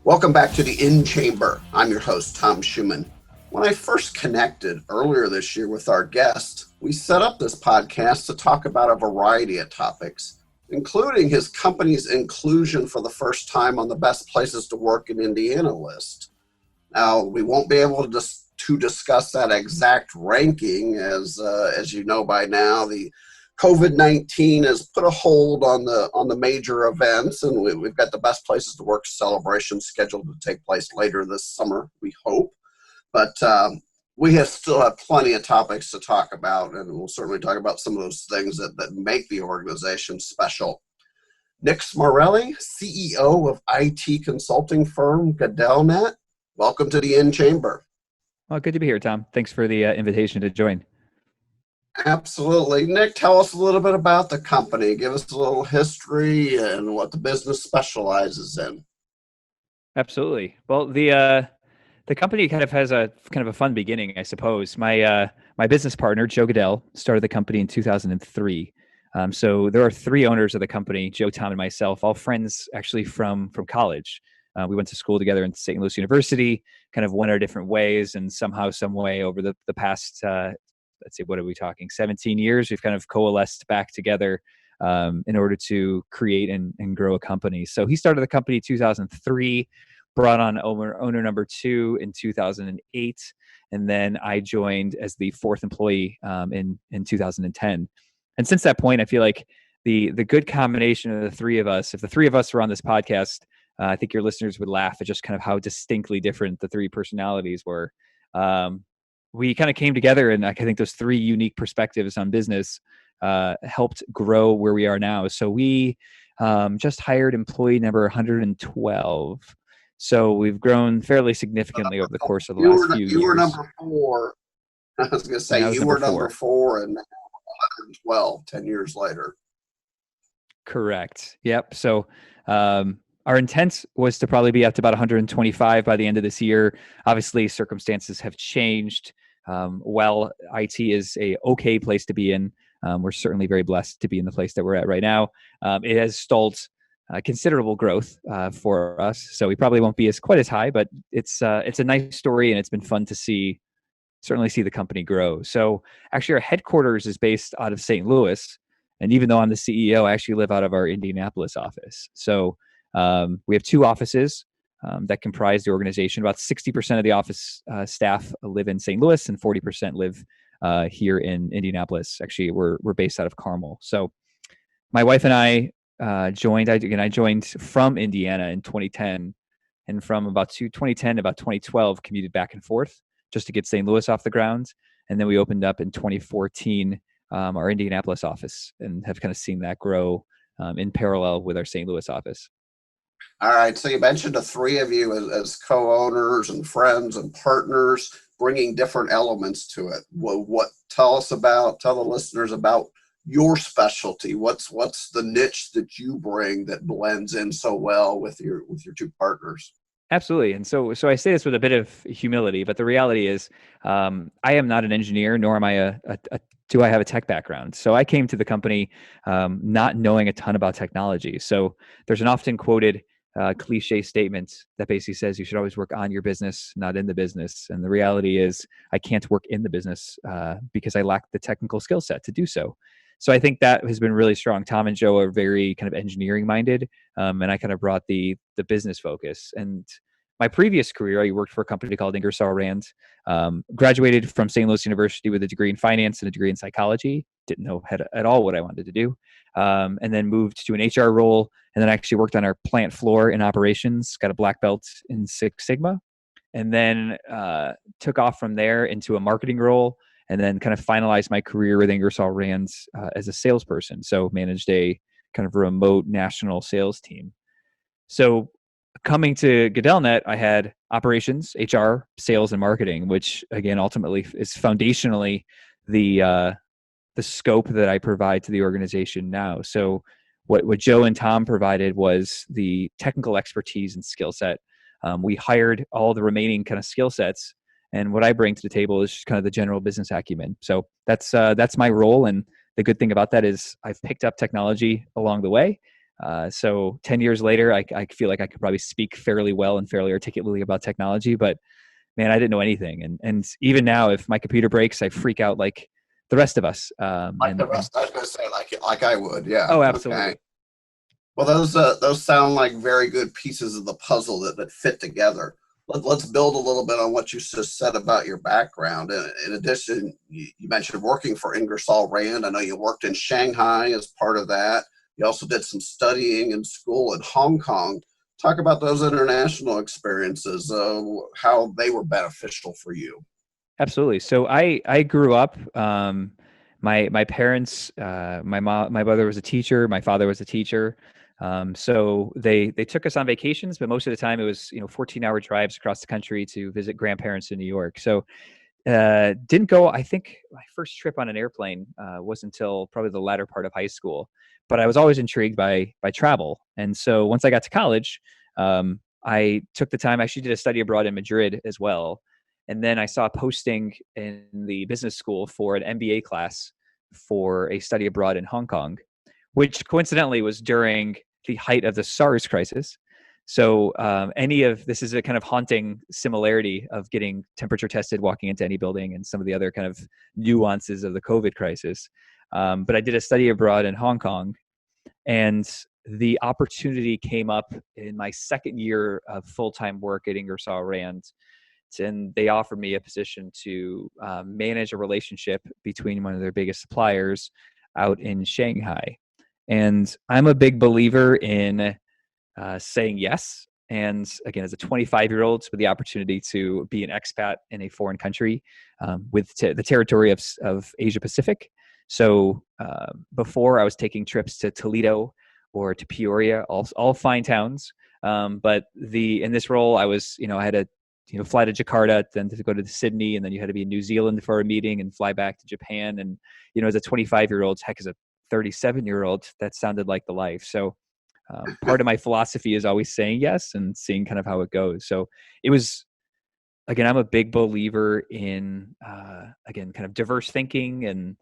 Welcome back to the In Chamber. I'm your host, Tom Schumann. When I first connected earlier this year with our guest, we set up this podcast to talk about a variety of topics, including his company's inclusion for the first time on the best places to work in Indiana list. Now, we won't be able to discuss that exact ranking as you know by now, the COVID-19 has put a hold on the major events, and we've got the best places to work celebration scheduled to take place later this summer, we hope. But we still have plenty of topics to talk about, and we'll certainly talk about some of those things that make the organization special. Nick Smarrelli, CEO of IT consulting firm GadellNet, welcome to the In Chamber. Well, good to be here, Tom. Thanks for the invitation to join. Absolutely. Nick, tell us a little bit about the company. Give us a little history and what the business specializes in. Absolutely. Well, the company kind of has a fun beginning, I suppose. My business partner, Joe Gadell, started the company in 2003. So there are three owners of the company, Joe, Tom, and myself, all friends actually from college. We went to school together in St. Louis University, kind of went our different ways, and somehow, some way over the past let's see, what are we talking? 17 years, we've kind of coalesced back together in order to create and grow a company. So he started the company in 2003, brought on owner number 2 in 2008, and then I joined as the fourth employee in 2010. And since that point, I feel like the good combination of the three of us, if the three of us were on this podcast, I think your listeners would laugh at just kind of how distinctly different the three personalities were. We kind of came together, and I think those three unique perspectives on business helped grow where we are now. So we just hired employee number 112. So we've grown fairly significantly over the course of the last few years. You were number 4. I was going to say you were number 4 and now 112 10 years later. Correct. Yep. So our intent was to probably be up to about 125 by the end of this year. Obviously, circumstances have changed. While IT is a okay place to be in, we're certainly very blessed to be in the place that we're at right now. It has stalled considerable growth for us, so we probably won't be quite as high, but it's a nice story, and it's been fun to certainly see the company grow. So actually, our headquarters is based out of St. Louis, and even though I'm the CEO, I actually live out of our Indianapolis office. So we have 2 offices that comprise the organization. About 60% of the office staff live in St. Louis, and 40% live here in Indianapolis. Actually, we're based out of Carmel. So my wife and I joined. I joined from Indiana in 2010, and from about 2010 to about 2012, commuted back and forth just to get St. Louis off the ground. And then we opened up in 2014 our Indianapolis office, and have kind of seen that grow in parallel with our St. Louis office. All right. So you mentioned the three of you as co-owners and friends and partners, bringing different elements to it. Tell the listeners about your specialty. What's the niche that you bring that blends in so well with your 2 partners? Absolutely. And so I say this with a bit of humility, but the reality is I am not an engineer, nor am I do I have a tech background. So I came to the company not knowing a ton about technology. So there's an often quoted cliche statement that basically says you should always work on your business, not in the business. And the reality is I can't work in the business because I lack the technical skill set to do so. So I think that has been really strong. Tom and Joe are very kind of engineering minded, and I kind of brought the business focus. And my previous career, I worked for a company called Ingersoll Rand. Graduated from St. Louis University with a degree in finance and a degree in psychology. Didn't know at all what I wanted to do, and then moved to an HR role, and then actually worked on our plant floor in operations. Got a black belt in Six Sigma, and then took off from there into a marketing role. And then kind of finalized my career with Ingersoll Rand as a salesperson. So managed a kind of remote national sales team. So coming to GadellNet, I had operations, HR, sales, and marketing, which again, ultimately is foundationally the scope that I provide to the organization now. So what Joe and Tom provided was the technical expertise and skill set. We hired all the remaining kind of skill sets. And what I bring to the table is just kind of the general business acumen. So that's my role. And the good thing about that is I've picked up technology along the way. So 10 years later, I feel like I could probably speak fairly well and fairly articulately about technology, but man, I didn't know anything. And even now, if my computer breaks, I freak out like the rest of us. Like the rest, I was going to say, like I would, yeah. Oh, Okay. absolutely. Well, those sound like very good pieces of the puzzle that fit together. Let's build a little bit on what you just said about your background. In addition, you mentioned working for Ingersoll Rand. I know you worked in Shanghai as part of that. You also did some studying in school in Hong Kong. Talk about those international experiences, how they were beneficial for you. Absolutely. So I grew up. My parents, my mother was a teacher. My father was a teacher. So they took us on vacations, but most of the time it was 14-hour drives across the country to visit grandparents in New York. So didn't go. I think my first trip on an airplane was until probably the latter part of high school. But I was always intrigued by travel, and so once I got to college, I took the time. I actually did a study abroad in Madrid as well, and then I saw a posting in the business school for an MBA class for a study abroad in Hong Kong, which coincidentally was during the height of the SARS crisis. So any of this is a kind of haunting similarity of getting temperature tested, walking into any building, and some of the other kind of nuances of the COVID crisis. But I did a study abroad in Hong Kong, and the opportunity came up in my second year of full-time work at Ingersoll Rand, and they offered me a position to manage a relationship between one of their biggest suppliers out in Shanghai. And I'm a big believer in saying yes. And again, as a 25-year-old with the opportunity to be an expat in a foreign country with the territory of Asia Pacific. So before I was taking trips to Toledo or to Peoria, all fine towns. But in this role, I was, I had to fly to Jakarta, then to go to Sydney, and then you had to be in New Zealand for a meeting and fly back to Japan. And, as a 25-year-old, heck, as a 37-year-old, that sounded like the life. So part of my philosophy is always saying yes and seeing kind of how it goes. So it was, again, I'm a big believer in, again, kind of diverse thinking and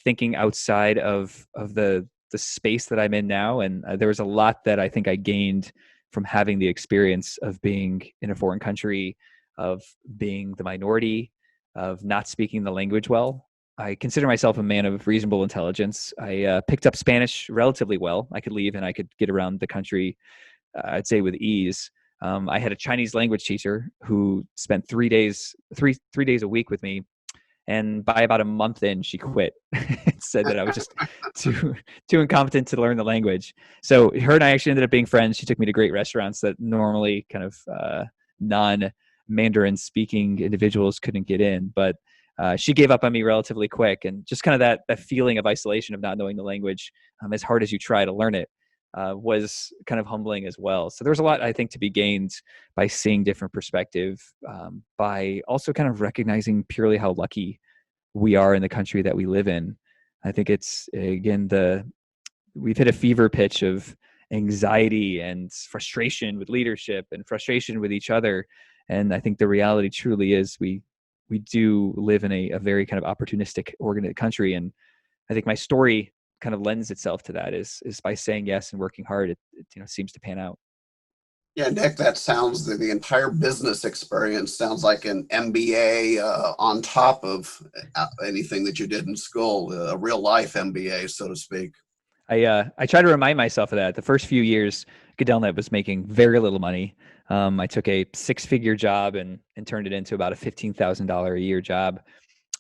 thinking outside of the space that I'm in now. And there was a lot that I think I gained from having the experience of being in a foreign country, of being the minority, of not speaking the language well. I consider myself a man of reasonable intelligence. I picked up Spanish relatively well. I could leave and I could get around the country, I'd say, with ease. I had a Chinese language teacher who spent 3 days a week with me, and by about a month in, she quit and said that I was just too incompetent to learn the language. So her and I actually ended up being friends. She took me to great restaurants that normally kind of non-Mandarin speaking individuals couldn't get in, but she gave up on me relatively quick. And just kind of that feeling of isolation of not knowing the language, as hard as you try to learn it, was kind of humbling as well. So there's a lot, I think, to be gained by seeing different perspective, by also kind of recognizing purely how lucky we are in the country that we live in. I think it's, again, we've hit a fever pitch of anxiety and frustration with leadership and frustration with each other. And I think the reality truly is we do live in a very kind of opportunistic country. And I think my story kind of lends itself to that, is by saying yes and working hard. It seems to pan out. Yeah, Nick, that sounds, the entire business experience sounds like an MBA on top of anything that you did in school, a real life MBA, so to speak. I try to remind myself of that. The first few years, GadellNet was making very little money. I took a 6-figure job and turned it into about a $15,000 a year job,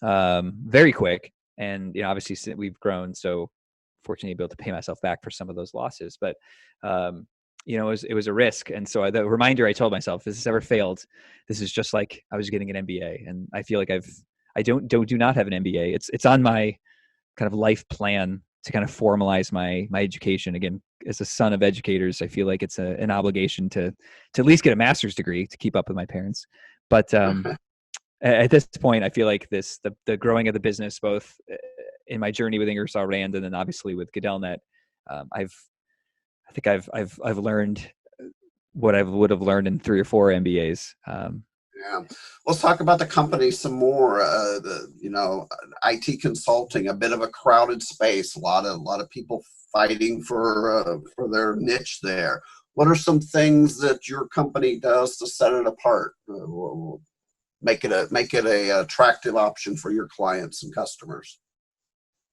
very quick. And obviously we've grown, so fortunately able to pay myself back for some of those losses. But it was a risk, and so the reminder I told myself: if this ever failed, this is just like I was getting an MBA. And I feel like I do not have an MBA. It's on my kind of life plan to kind of formalize my education. Again, as a son of educators, I feel like it's an obligation to at least get a master's degree to keep up with my parents. But at this point, I feel like the growing of the business, both in my journey with Ingersoll Rand and then obviously with GadellNet, I think I've learned what I would have learned in 3 or 4 MBAs. Yeah. Let's talk about the company some more. IT consulting, a bit of a crowded space. A lot of people fighting for their niche there. What are some things that your company does to set it apart? Make it a attractive option for your clients and customers.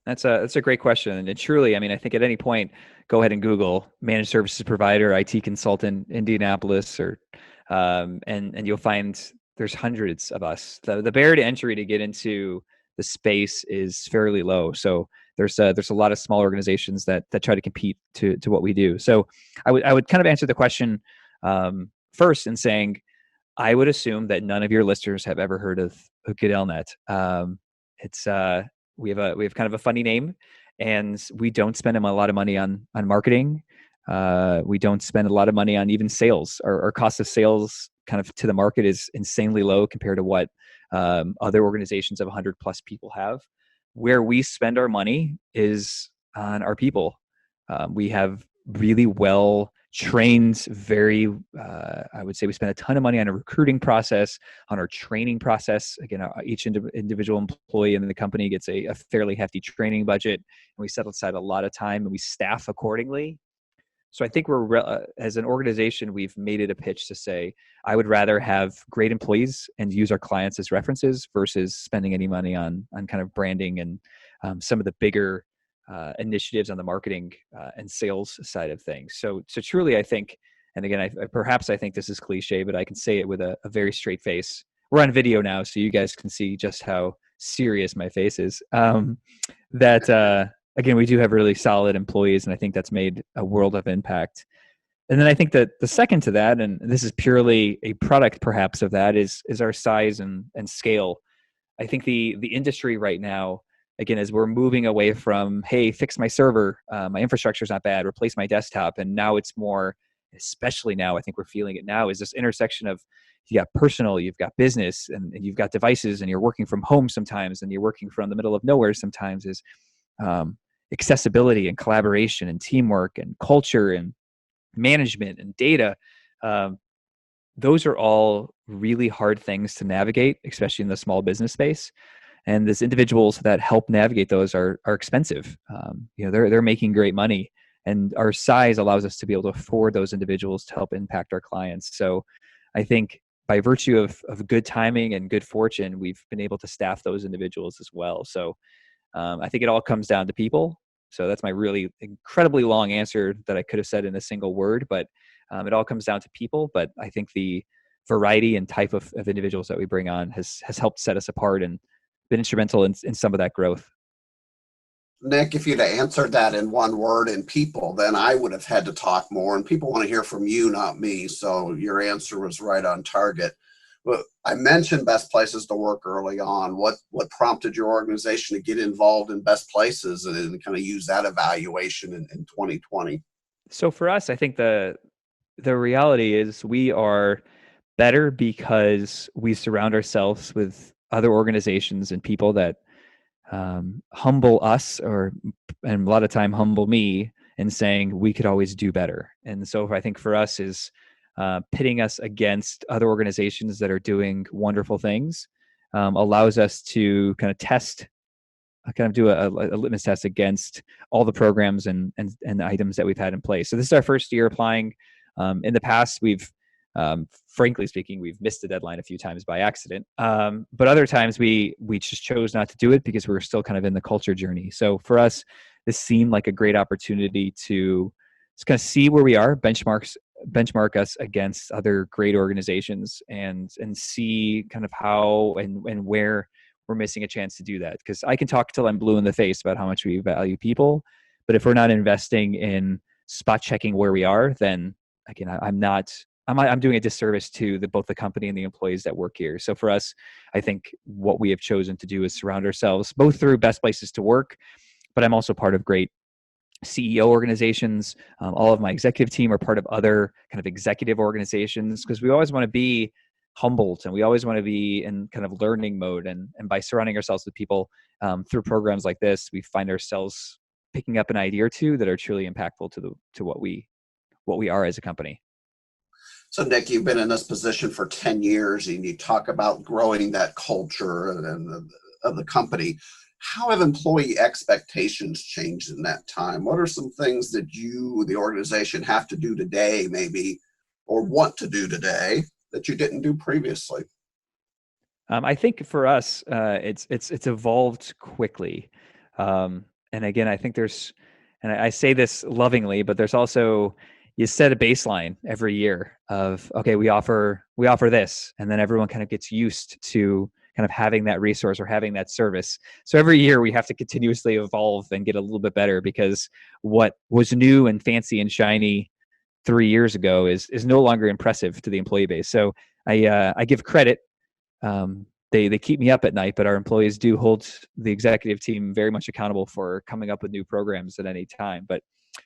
That's a great question. And truly, I mean, I think at any point, go ahead and Google managed services provider, IT consultant, Indianapolis, or and you'll find there's hundreds of us. The barrier to entry to get into the space is fairly low. So there's a lot of small organizations that try to compete to what we do. So I would kind of answer the question first in saying I would assume that none of your listeners have ever heard of GadellNet. It's we have kind of a funny name, and we don't spend a lot of money on marketing. We don't spend a lot of money on even sales. Our cost of sales kind of to the market is insanely low compared to what other organizations of 100 plus people have. Where we spend our money is on our people. We have really well trained, very, I would say we spend a ton of money on a recruiting process, on our training process. Again, each individual employee in the company gets a fairly hefty training budget, and we set aside a lot of time and we staff accordingly. So I think as an organization, we've made it a pitch to say, I would rather have great employees and use our clients as references versus spending any money on kind of branding and some of the bigger initiatives on the marketing and sales side of things. So truly, I think, and again, I think this is cliche, but I can say it with a very straight face. We're on video now, so you guys can see just how serious my face is. Again, we do have really solid employees, and I think that's made a world of impact. And then I think that the second to that, and this is purely a product perhaps of that, is our size and scale. I think the industry right now, again, as we're moving away from, hey, fix my server, my infrastructure is not bad, replace my desktop, and now it's more, especially now, I think we're feeling it now, is this intersection of you got personal, you've got business, and you've got devices, and you're working from home sometimes, and you're working from the middle of nowhere sometimes, is accessibility and collaboration and teamwork and culture and management and data. Those are all really hard things to navigate, especially in the small business space. And these individuals that help navigate those are expensive. They're making great money, and our size allows us to be able to afford those individuals to help impact our clients. So I think by virtue of good timing and good fortune, we've been able to staff those individuals as well. So I think it all comes down to people. So that's my really incredibly long answer that I could have said in a single word, but it all comes down to people. But I think the variety and type of individuals that we bring on has helped set us apart and been instrumental in some of that growth. Nick, if you'd answered that in one word in people, then I would have had to talk more, and people want to hear from you, not me. So your answer was right on target. But I mentioned best places to work early on. What prompted your organization to get involved in best places and kind of use that evaluation in 2020? So for us, I think the reality is we are better because we surround ourselves with other organizations and people that humble us, and a lot of time humble me, in saying we could always do better. And so I think for us is pitting us against other organizations that are doing wonderful things allows us to kind of do a litmus test against all the programs and the items that we've had in place. So this is our first year applying. In the past, we've frankly speaking, we've missed the deadline a few times by accident. But other times we just chose not to do it because we were still kind of in the culture journey. So for us, this seemed like a great opportunity to just kind of see where we are, benchmark us against other great organizations, and see kind of how and where we're missing a chance to do that. Because I can talk till I'm blue in the face about how much we value people, but if we're not investing in spot checking where we are, then again, I'm doing a disservice to both the company and the employees that work here. So for us, I think what we have chosen to do is surround ourselves both through best places to work, but I'm also part of great CEO organizations. All of my executive team are part of other kind of executive organizations, because we always want to be humbled and we always want to be in kind of learning mode. And by surrounding ourselves with people through programs like this, we find ourselves picking up an idea or two that are truly impactful to what we are as a company. So, Nick, you've been in this position for 10 years and you talk about growing that culture of the company. How have employee expectations changed in that time? What are some things that you, the organization, have to do today, maybe, or want to do today that you didn't do previously? I think for us, it's evolved quickly, and again, I think and I say this lovingly, but there's also you set a baseline every year of okay, we offer this, and then everyone kind of gets used to kind of having that resource or having that service. So every year we have to continuously evolve and get a little bit better because what was new and fancy and shiny 3 years ago is no longer impressive to the employee base. So I give credit. They keep me up at night, but our employees do hold the executive team very much accountable for coming up with new programs at any time. But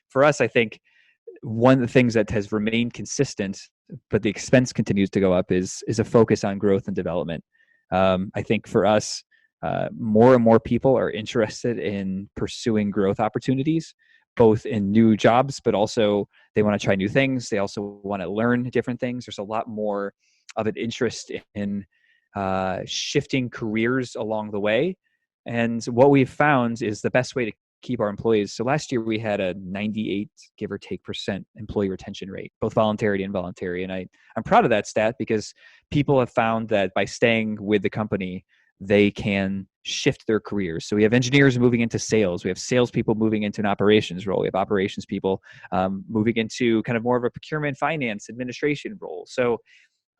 for us, I think one of the things that has remained consistent, but the expense continues to go up, is a focus on growth and development. I think for us, more and more people are interested in pursuing growth opportunities, both in new jobs, but also they want to try new things. They also want to learn different things. There's a lot more of an interest in shifting careers along the way. And what we've found is the best way to keep our employees. So last year we had a 98, give or take, percent employee retention rate, both voluntary and involuntary. And I'm proud of that stat because people have found that by staying with the company, they can shift their careers. So we have engineers moving into sales. We have salespeople moving into an operations role. We have operations people moving into kind of more of a procurement, finance, administration role. So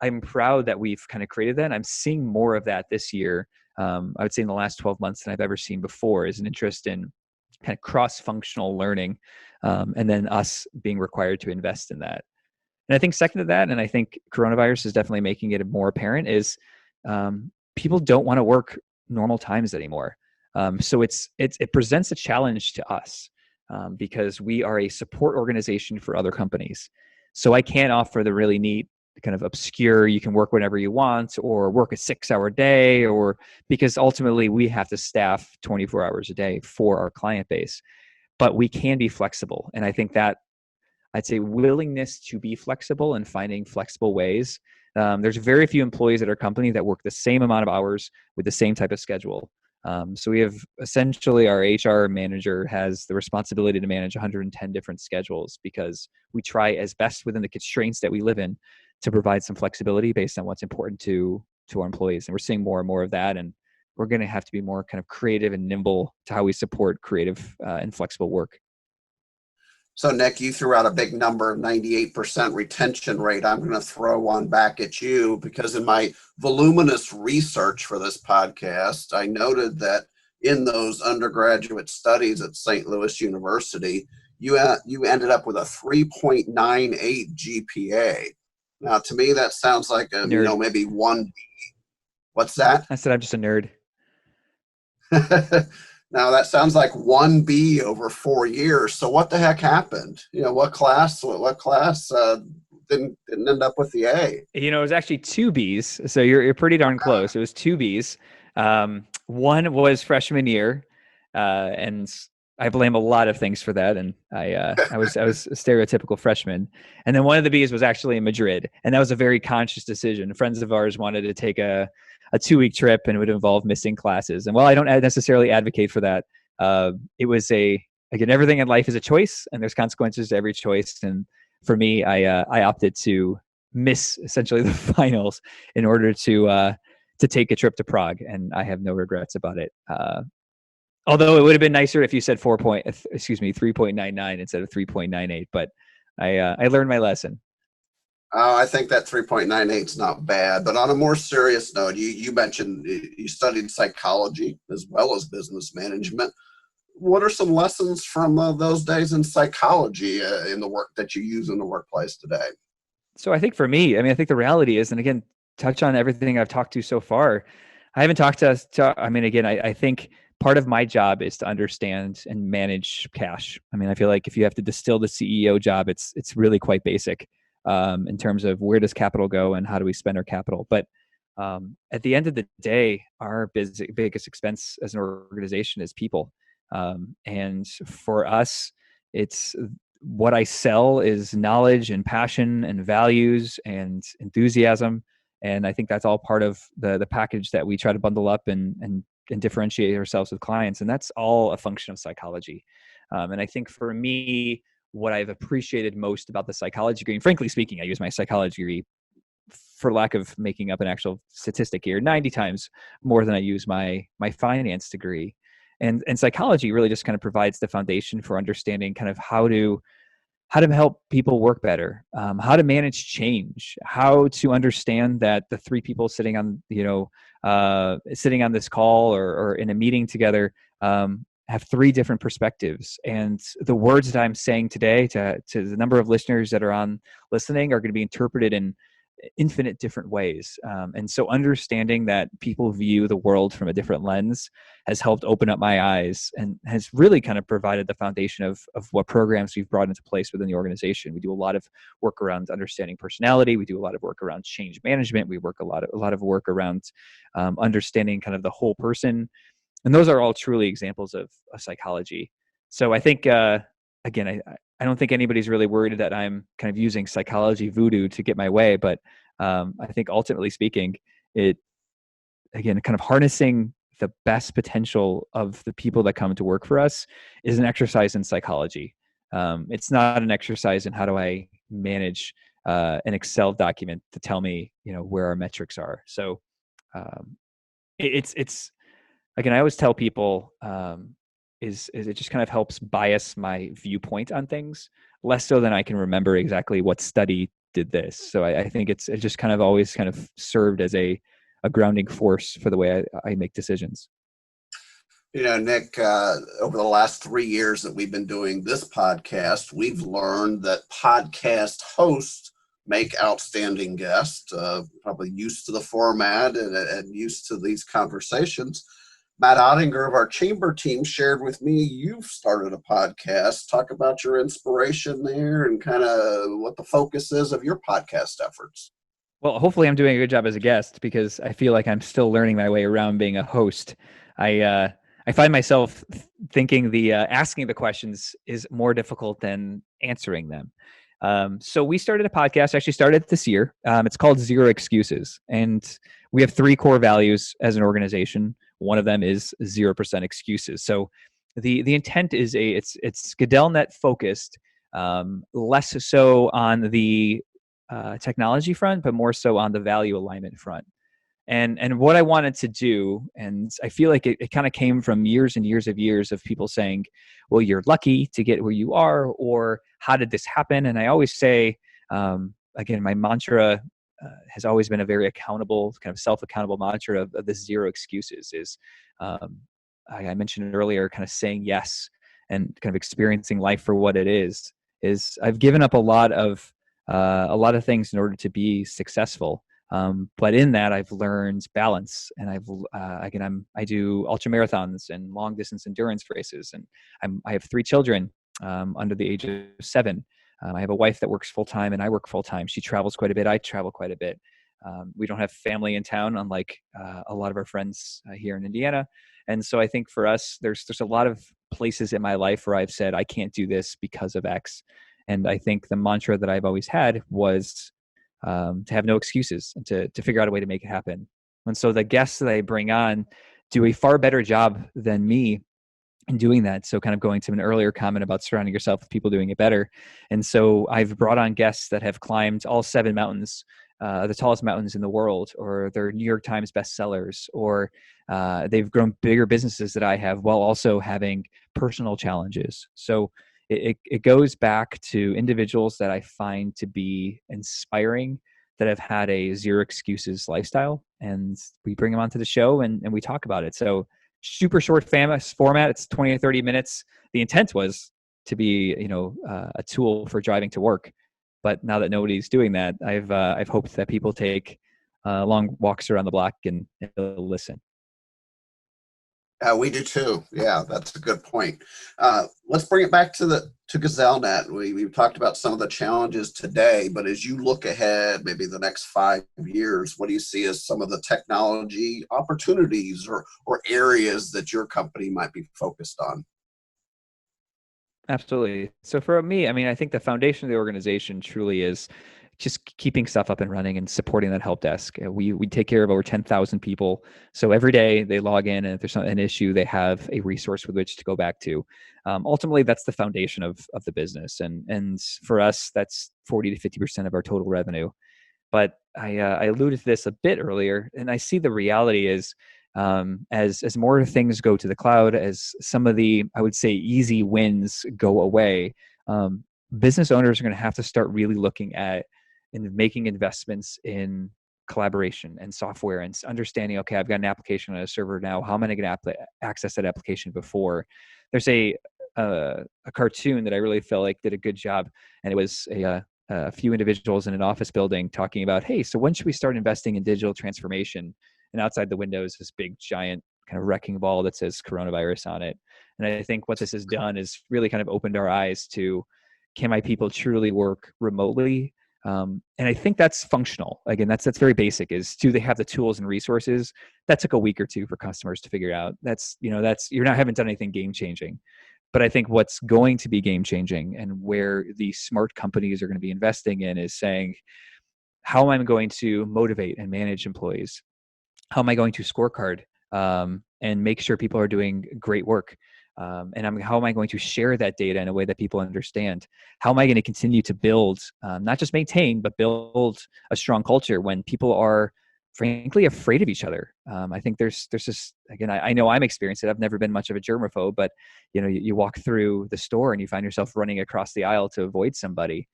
I'm proud that we've kind of created that. And I'm seeing more of that this year. I would say in the last 12 months than I've ever seen before is an interest in kind of cross-functional learning, and then us being required to invest in that. And I think second to that, and I think coronavirus is definitely making it more apparent, is people don't want to work normal times anymore. So it presents a challenge to us because we are a support organization for other companies. So I can't offer the really neat kind of obscure, you can work whenever you want or work a 6-hour day, or because ultimately we have to staff 24 hours a day for our client base, but we can be flexible. And I think that I'd say willingness to be flexible and finding flexible ways. There's very few employees at our company that work the same amount of hours with the same type of schedule. So we have essentially our HR manager has the responsibility to manage 110 different schedules because we try as best within the constraints that we live in to provide some flexibility based on what's important to our employees. And we're seeing more and more of that. And we're going to have to be more kind of creative and nimble to how we support creative and flexible work. So, Nick, you threw out a big number, 98% retention rate. I'm going to throw one back at you because in my voluminous research for this podcast, I noted that in those undergraduate studies at St. Louis University, you ended up with a 3.98 GPA. Now, to me, that sounds like maybe one. What's that? I said I'm just a nerd. Now that sounds like 1B over 4 years. So what the heck happened? What class didn't end up with the A? It was actually 2 Bs. So you're pretty darn close. It was 2 Bs. One was freshman year, and I blame a lot of things for that. And I was a stereotypical freshman. And then one of the Bs was actually in Madrid, and that was a very conscious decision. Friends of ours wanted to take a 2-week trip, and it would involve missing classes. And while I don't necessarily advocate for that, it was again, everything in life is a choice, and there's consequences to every choice. And for me, I opted to miss essentially the finals in order to take a trip to Prague, and I have no regrets about it. Although it would have been nicer if you said 3.99 instead of 3.98, but I learned my lesson. I think that 3.98 is not bad. But on a more serious note, you mentioned you studied psychology as well as business management. What are some lessons from those days in psychology in the work that you use in the workplace today? So I think for me, I think the reality is, and again, touch on everything I've talked to so far. I haven't talked again, I think part of my job is to understand and manage cash. I feel like if you have to distill the CEO job, it's really quite basic in terms of where does capital go and how do we spend our capital. But at the end of the day, our biggest expense as an organization is people. And for us, it's what I sell is knowledge and passion and values and enthusiasm. And I think that's all part of the package that we try to bundle up and differentiate ourselves with clients. And that's all a function of psychology. And I think for me, what I've appreciated most about the psychology degree, and frankly speaking, I use my psychology degree, for lack of making up an actual statistic here, 90 times more than I use my finance degree. And psychology really just kind of provides the foundation for understanding kind of how to help people work better, how to manage change, how to understand that the three people sitting on sitting on this call or in a meeting together have three different perspectives, and the words that I'm saying today to the number of listeners that are on listening are going to be interpreted in infinite different ways. And so understanding that people view the world from a different lens has helped open up my eyes and has really kind of provided the foundation of what programs we've brought into place within the organization. We do a lot of work around understanding personality. We do a lot of work around change management. We work a lot of work around understanding kind of the whole person. And those are all truly examples of psychology. So I think, again, I don't think anybody's really worried that I'm kind of using psychology voodoo to get my way, but I think ultimately speaking, it, again, kind of harnessing the best potential of the people that come to work for us is an exercise in psychology. It's not an exercise in how do I manage an Excel document to tell me, where our metrics are. So it's again, I always tell people, is it just kind of helps bias my viewpoint on things less so than I can remember exactly what study did this. So I think it just kind of always kind of served as a grounding force for the way I make decisions. Nick, over the last 3 years that we've been doing this podcast, we've learned that podcast hosts make outstanding guests, probably used to the format and used to these conversations. Matt Ottinger of our chamber team shared with me you've started a podcast. Talk about your inspiration there and kind of what the focus is of your podcast efforts. Well, hopefully I'm doing a good job as a guest, because I feel like I'm still learning my way around being a host. I find myself thinking the asking the questions is more difficult than answering them. So we started a podcast, actually started this year. It's called Zero Excuses. And we have three core values as an organization. One of them is 0% excuses. So the intent is it's GadellNet focused, less so on the technology front, but more so on the value alignment front. And what I wanted to do, and I feel like it kind of came from years and years of people saying, well, you're lucky to get where you are, or how did this happen? And I always say, again, my mantra has always been a very accountable, kind of self-accountable mantra of the zero excuses is, I mentioned earlier, kind of saying yes and kind of experiencing life for what it is I've given up a lot of things in order to be successful. But in that, I've learned balance, and I do ultramarathons and long distance endurance races, and I have three children under the age of 7. I have a wife that works full time, and I work full time. She travels quite a bit. I travel quite a bit. We don't have family in town, unlike a lot of our friends here in Indiana. And so I think for us, there's a lot of places in my life where I've said I can't do this because of X. And I think the mantra that I've always had was to have no excuses and to figure out a way to make it happen. And so the guests that I bring on do a far better job than me in doing that. So kind of going to an earlier comment about surrounding yourself with people doing it better. And so I've brought on guests that have climbed all 7 mountains, the tallest mountains in the world, or they're New York Times bestsellers, or they've grown bigger businesses that I have while also having personal challenges. So it goes back to individuals that I find to be inspiring, that have had a zero excuses lifestyle, and we bring them onto the show and we talk about it. So super short format. It's 20 or 30 minutes. The intent was to be, a tool for driving to work. But now that nobody's doing that, I've hoped that people take long walks around the block and listen. We do too. Yeah, that's a good point. Let's bring it back to GadellNet. We've talked about some of the challenges today, but as you look ahead, maybe the next 5 years, what do you see as some of the technology opportunities or areas that your company might be focused on? Absolutely. So for me, I mean, I think the foundation of the organization truly is just keeping stuff up and running and supporting that help desk. We take care of over 10,000 people. So every day they log in, and if there's an issue, they have a resource with which to go back to. Ultimately, that's the foundation of the business. And for us, that's 40 to 50% of our total revenue. But I alluded to this a bit earlier, and I see the reality is, as more things go to the cloud, as some of the, I would say, easy wins go away, um, business owners are going to have to start really looking at and making investments in collaboration and software and understanding, okay, I've got an application on a server now. How am I going to access that application before? There's a cartoon that I really felt like did a good job, and it was a few individuals in an office building talking about, hey, so when should we start investing in digital transformation? And outside the window is this big giant kind of wrecking ball that says coronavirus on it. And I think what this has done is really kind of opened our eyes to, can my people truly work remotely? And I think that's functional. Again, that's very basic. Is, do they have the tools and resources? That took a week or two for customers to figure out. That's you're not, haven't done anything game changing. But I think what's going to be game changing, and where the smart companies are going to be investing in, is saying, how am I going to motivate and manage employees? How am I going to scorecard and make sure people are doing great work? How am I going to share that data in a way that people understand? How am I going to continue to build, not just maintain, but build a strong culture when people are frankly afraid of each other? I think there's this, again, I know I'm experiencing it. I've never been much of a germaphobe, but you walk through the store and you find yourself running across the aisle to avoid somebody.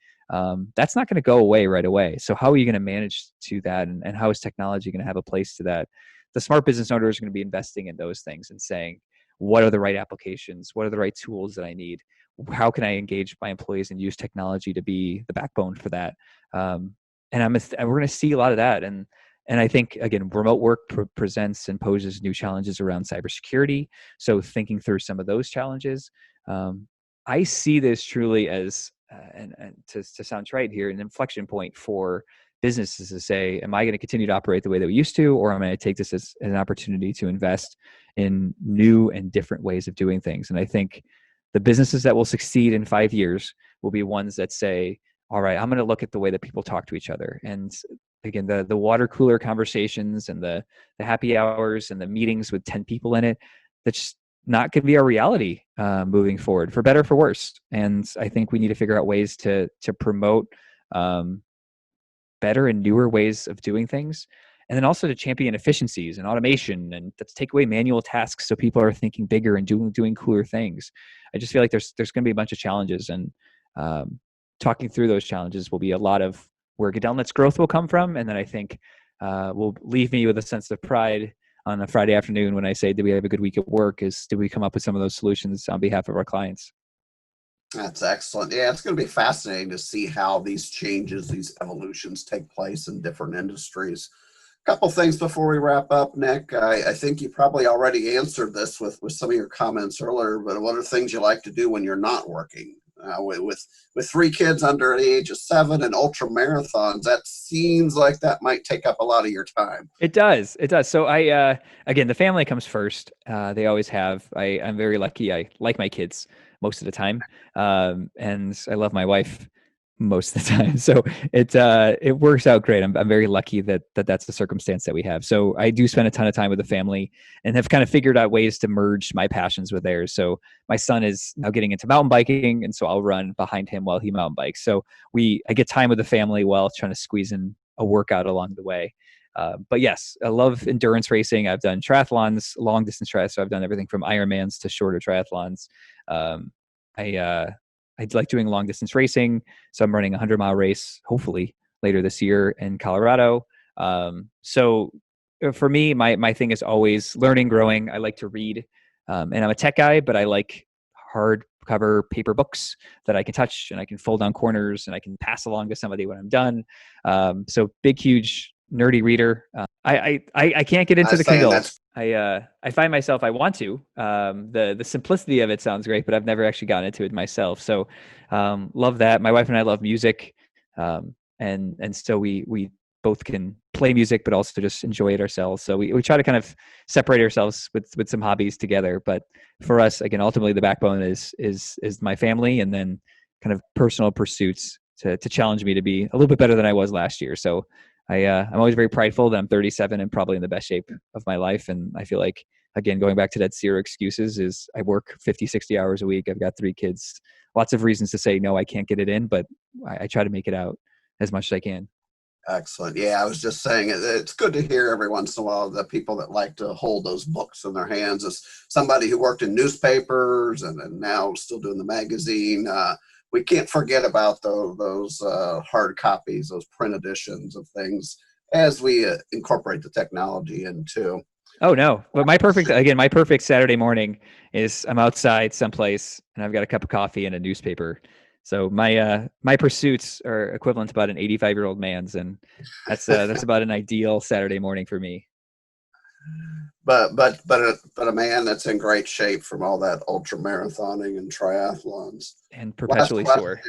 That's not going to go away right away. So how are you going to manage to that? And how is technology going to have a place to that? The smart business owners are going to be investing in those things and saying, what are the right applications? What are the right tools that I need? How can I engage my employees and use technology to be the backbone for that? And we're going to see a lot of that. And I think, again, remote work presents and poses new challenges around cybersecurity. So thinking through some of those challenges, I see this truly as, and to sound trite here, an inflection point for businesses to say, am I going to continue to operate the way that we used to, or am I going to take this as an opportunity to invest in new and different ways of doing things? And I think the businesses that will succeed in 5 years will be ones that say, all right, I'm going to look at the way that people talk to each other. And again, the water cooler conversations and the happy hours and the meetings with 10 people in it, that's not going to be our reality moving forward, for better or for worse. And I think we need to figure out ways to promote better and newer ways of doing things, and then also to champion efficiencies and automation, and to take away manual tasks so people are thinking bigger and doing cooler things. I just feel like there's going to be a bunch of challenges, and talking through those challenges will be a lot of where GadellNet's growth will come from. And then I think will leave me with a sense of pride on a Friday afternoon when I say, did we have a good week at work? Is, did we come up with some of those solutions on behalf of our clients? That's excellent. Yeah, it's going to be fascinating to see how these changes, these evolutions take place in different industries. A couple things before we wrap up, Nick. I think you probably already answered this with some of your comments earlier, but what are things you like to do when you're not working? With 3 kids under the age of 7 and ultra marathons, that seems like that might take up a lot of your time. It does. It does. So again, the family comes first. They always have. I'm very lucky. I like my kids most of the time. And I love my wife most of the time. So it works out great. I'm very lucky that's the circumstance that we have. So I do spend a ton of time with the family, and have kind of figured out ways to merge my passions with theirs. So my son is now getting into mountain biking, and so I'll run behind him while he mountain bikes. So I get time with the family while trying to squeeze in a workout along the way. But yes, I love endurance racing. I've done triathlons, long distance triathlons. So I've done everything from Ironmans to shorter triathlons. I like doing long distance racing. So I'm running a 100-mile race, hopefully later this year in Colorado. So for me, my thing is always learning, growing. I like to read, and I'm a tech guy, but I like hardcover paper books that I can touch and I can fold down corners and I can pass along to somebody when I'm done. So big, huge, nerdy reader. I can't get into the Kindle. I find myself, I want to. The simplicity of it sounds great, but I've never actually gotten into it myself. So love that. My wife and I love music, and so we both can play music, but also just enjoy it ourselves. So we try to kind of separate ourselves with some hobbies together. But for us, again, ultimately the backbone is my family, and then kind of personal pursuits to challenge me to be a little bit better than I was last year. So I'm always very prideful that I'm 37 and probably in the best shape of my life. And I feel like, again, going back to that zero excuses, is I work 50, 60 hours a week. I've got 3 kids, lots of reasons to say, no, I can't get it in, but I try to make it out as much as I can. Excellent. Yeah, I was just saying it's good to hear every once in a while the people that like to hold those books in their hands. As somebody who worked in newspapers and now still doing the magazine, we can't forget about those hard copies, those print editions of things as we incorporate the technology into. Oh no, but my perfect Saturday morning is I'm outside someplace and I've got a cup of coffee and a newspaper. So my pursuits are equivalent to about an 85-year-old man's, and that's about an ideal Saturday morning for me. But a man that's in great shape from all that ultra marathoning and triathlons. And Last perpetually question,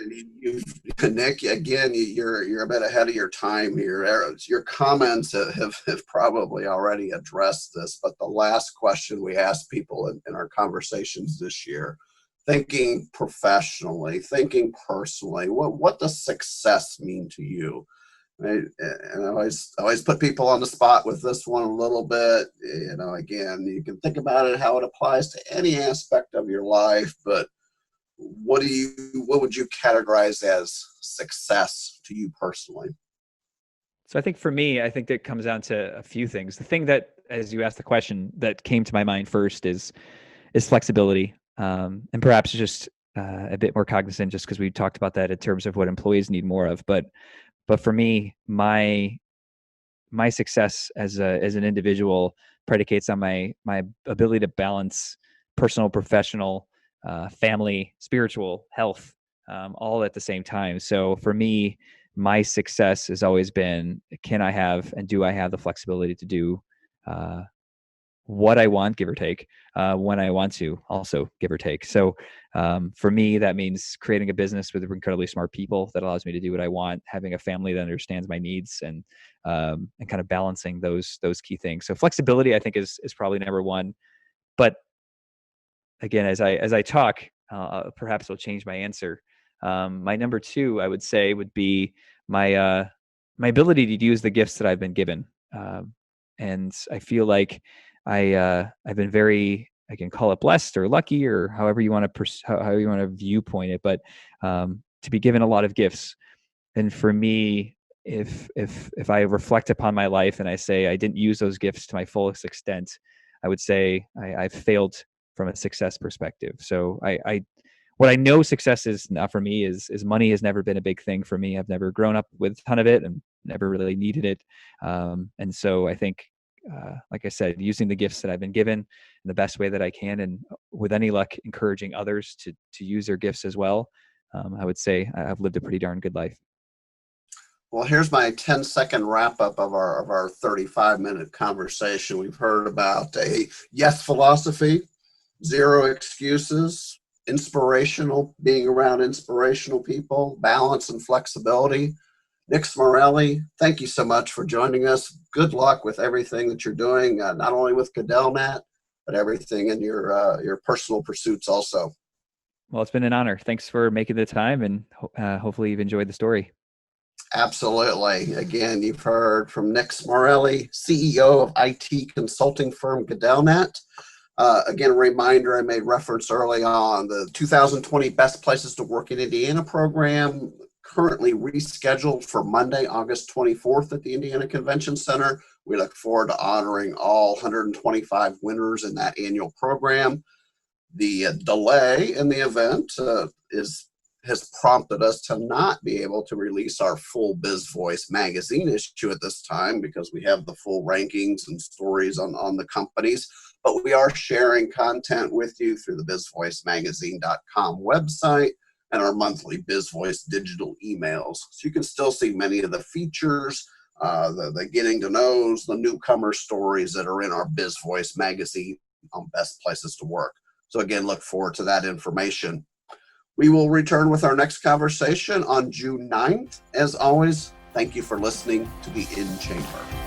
sore. Nick. Again, you're a bit ahead of your time here. Your comments have probably already addressed this, but the last question we asked people in our conversations this year, thinking professionally, thinking personally, what does success mean to you? Right? And I always put people on the spot with this one a little bit. Again, you can think about it how it applies to any aspect of your life, but what would you categorize as success to you personally? So I think for me, I think that comes down to a few things. The thing that, as you asked the question, that came to my mind first is flexibility, and perhaps just a bit more cognizant, just because we talked about that in terms of what employees need more of. But for me, my success as an individual predicates on my ability to balance personal, professional, family, spiritual, health, all at the same time. So for me, my success has always been, can I have and do I have the flexibility to do what I want, give or take, when I want to, also give or take. So for me, that means creating a business with incredibly smart people that allows me to do what I want, having a family that understands my needs, and kind of balancing those key things. So flexibility, I think, is probably number one. But again, as I talk, perhaps I'll change my answer. My number two, I would say, would be my ability to use the gifts that I've been given. And I feel like I've been very, I can call it blessed or lucky, or however you want to how you want to viewpoint it, but to be given a lot of gifts. And for me, if I reflect upon my life and I say I didn't use those gifts to my fullest extent, I would say I've failed from a success perspective. So what I know success is not for me is money has never been a big thing for me. I've never grown up with a ton of it and never really needed it. And so I think, like I said, using the gifts that I've been given in the best way that I can, and with any luck, encouraging others to use their gifts as well. I would say I've lived a pretty darn good life. Well, here's my 10-second wrap up of our 35-minute conversation. We've heard about a yes philosophy, zero excuses, being around inspirational people, balance and flexibility. Nick Smarrelli, thank you so much for joining us. Good luck with everything that you're doing, not only with GadellNet, but everything in your personal pursuits also. Well, it's been an honor. Thanks for making the time, and hopefully you've enjoyed the story. Absolutely. Again, you've heard from Nick Smarrelli, CEO of IT consulting firm GadellNet. Again, a reminder, I made reference early on, the 2020 Best Places to Work in Indiana program, currently rescheduled for Monday, August 24th at the Indiana Convention Center. We look forward to honoring all 125 winners in that annual program. The delay in the event has prompted us to not be able to release our full Biz Voice magazine issue at this time, because we have the full rankings and stories on the companies. But we are sharing content with you through the bizvoicemagazine.com website and our monthly Biz Voice digital emails. So you can still see many of the features, the getting to knows, the newcomer stories that are in our Biz Voice magazine on Best Places to Work. So again, look forward to that information. We will return with our next conversation on June 9th. As always, Thank you for listening to the In Chamber.